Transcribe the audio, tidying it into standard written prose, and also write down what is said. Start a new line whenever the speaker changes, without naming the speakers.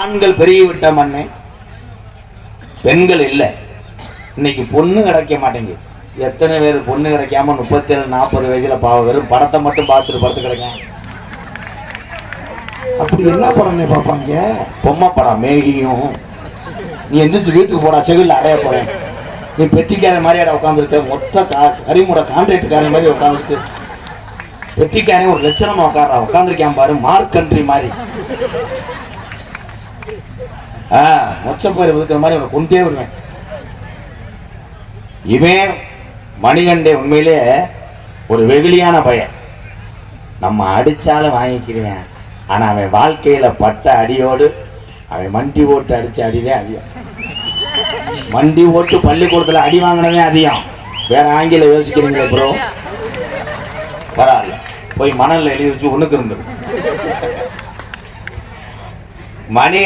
ஆண்கள் பெருகிவிட்ட மண்ணே, பெண்கள் இல்லை. இன்னைக்கு பொண்ணு கிடைக்க மாட்டேங்குது. எத்தனை பேர் பொண்ணு கிடைக்காம 37-40 வயசுல பாவம் வெறும் படத்தை மட்டும் பார்த்துட்டு படுத்து கிடைக்காங்க.
அப்படி என்ன படம்னே பார்ப்பாங்க?
பொம்மை படம். மேகியும் நீ எந்திரிச்சு வீட்டுக்கு போடா, செவிலில் அடைய போறேன். நீ பெட்டிக்காரன் மாதிரியாட உட்காந்துருக்க, மொத்த கரிமுறை கான்ட்ராக்டுக்காரன் மாதிரி உட்காந்துருக்கு. பெட்டிக்காரன் ஒரு லட்சணமா உட்காந்துருக்கான் பாரு, மார்க் கண்ட்ரி மாதிரி. மொச்சப்பயிர் ஒதுக்குற மாதிரி அவனை கொண்டே வருவேன். இவன் மணிகண்டே உண்மையிலே ஒரு வெகுளியான பையன். நம்ம அடிச்சாலும் வாங்கிக்கிறேன். ஆனா அவன் வாழ்க்கையில பட்ட அடியோடு அவன் மண்டி ஓட்டு அடிச்ச அடிதான் அதிகம். மண்டி ஓட்டு பள்ளிக்கூடத்துல அடி வாங்கினதே அதிகம். வேற ஆங்கில யோசிக்கிறீங்களே ப்ரோ, பரவாயில்ல, போய் மணல்ல எழுதி வச்சு ஒண்ணுக்கு இருந்தது. மணி